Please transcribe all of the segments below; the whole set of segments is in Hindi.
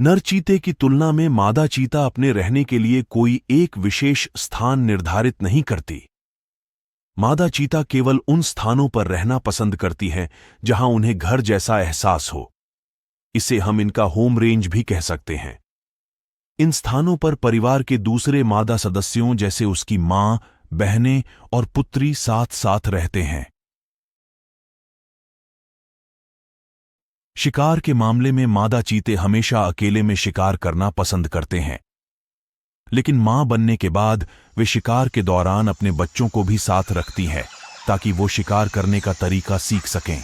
नर चीते की तुलना में मादा चीता अपने रहने के लिए कोई एक विशेष स्थान निर्धारित नहीं करती। मादा चीता केवल उन स्थानों पर रहना पसंद करती हैं जहां उन्हें घर जैसा एहसास हो। इसे हम इनका होम रेंज भी कह सकते हैं। इन स्थानों पर परिवार के दूसरे मादा सदस्यों जैसे उसकी मां, बहनें और पुत्री साथ साथ रहते हैं। शिकार के मामले में मादा चीते हमेशा अकेले में शिकार करना पसंद करते हैं, लेकिन मां बनने के बाद वे शिकार के दौरान अपने बच्चों को भी साथ रखती हैं ताकि वो शिकार करने का तरीका सीख सकें।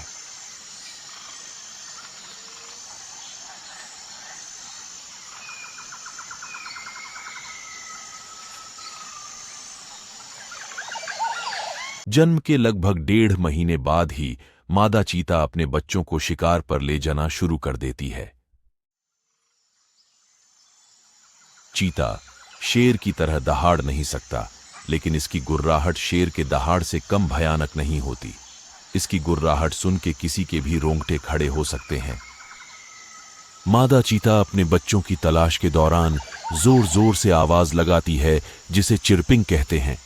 जन्म के लगभग 1.5 महीने बाद ही मादा चीता अपने बच्चों को शिकार पर ले जाना शुरू कर देती है। चीता शेर की तरह दहाड़ नहीं सकता, लेकिन इसकी गुर्राहट शेर के दहाड़ से कम भयानक नहीं होती। इसकी गुर्राहट सुन के किसी के भी रोंगटे खड़े हो सकते हैं। मादा चीता अपने बच्चों की तलाश के दौरान जोर जोर से आवाज लगाती है, जिसे चिरपिंग कहते हैं।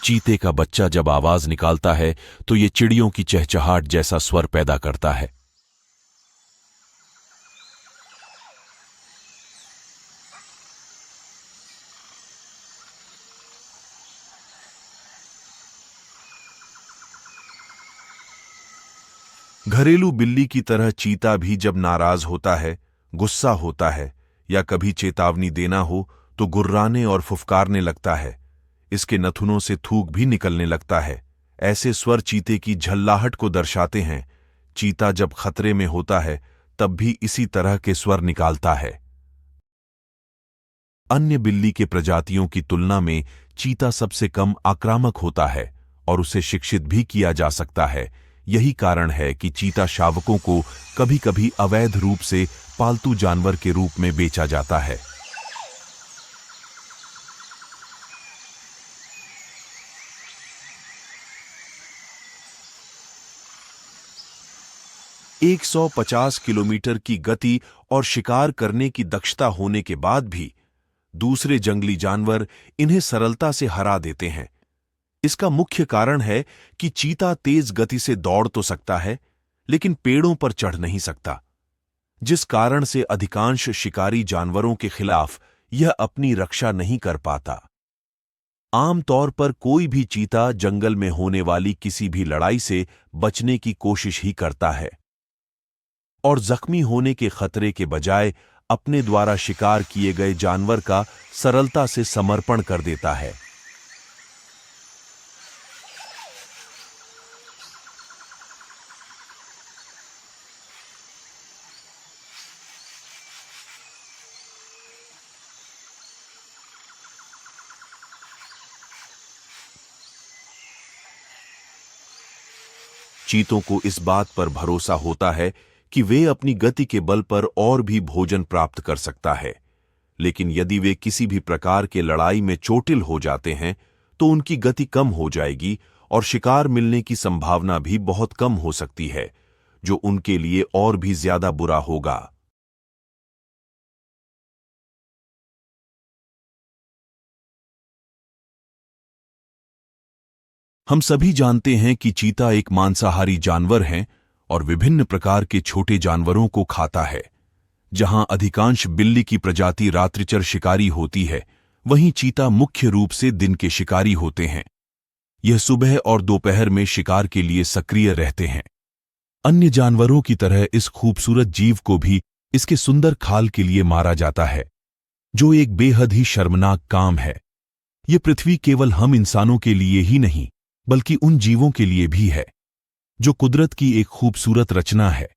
चीते का बच्चा जब आवाज निकालता है तो ये चिड़ियों की चहचहाट जैसा स्वर पैदा करता है। घरेलू बिल्ली की तरह चीता भी जब नाराज होता है, गुस्सा होता है या कभी चेतावनी देना हो तो गुर्राने और फुफकारने लगता है। इसके नथुनों से थूक भी निकलने लगता है। ऐसे स्वर चीते की झल्लाहट को दर्शाते हैं। चीता जब खतरे में होता है तब भी इसी तरह के स्वर निकालता है। अन्य बिल्ली के प्रजातियों की तुलना में चीता सबसे कम आक्रामक होता है और उसे शिक्षित भी किया जा सकता है। यही कारण है कि चीता शावकों को कभी-कभी अवैध रूप से पालतू जानवर के रूप में बेचा जाता है। एक 150 किलोमीटर की गति और शिकार करने की दक्षता होने के बाद भी दूसरे जंगली जानवर इन्हें सरलता से हरा देते हैं। इसका मुख्य कारण है कि चीता तेज गति से दौड़ तो सकता है, लेकिन पेड़ों पर चढ़ नहीं सकता, जिस कारण से अधिकांश शिकारी जानवरों के खिलाफ यह अपनी रक्षा नहीं कर पाता। आमतौर पर कोई भी चीता जंगल में होने वाली किसी भी लड़ाई से बचने की कोशिश ही करता है और जख्मी होने के खतरे के बजाय अपने द्वारा शिकार किए गए जानवर का सरलता से समर्पण कर देता है। चीतों को इस बात पर भरोसा होता है कि वे अपनी गति के बल पर और भी भोजन प्राप्त कर सकता है, लेकिन यदि वे किसी भी प्रकार के लड़ाई में चोटिल हो जाते हैं तो उनकी गति कम हो जाएगी और शिकार मिलने की संभावना भी बहुत कम हो सकती है, जो उनके लिए और भी ज्यादा बुरा होगा। हम सभी जानते हैं कि चीता एक मांसाहारी जानवर है और विभिन्न प्रकार के छोटे जानवरों को खाता है। जहां अधिकांश बिल्ली की प्रजाति रात्रिचर शिकारी होती है, वहीं चीता मुख्य रूप से दिन के शिकारी होते हैं। यह सुबह और दोपहर में शिकार के लिए सक्रिय रहते हैं। अन्य जानवरों की तरह इस खूबसूरत जीव को भी इसके सुंदर खाल के लिए मारा जाता है, जो एक बेहद ही शर्मनाक काम है। यह पृथ्वी केवल हम इंसानों के लिए ही नहीं, बल्कि उन जीवों के लिए भी है, जो कुदरत की एक खूबसूरत रचना है।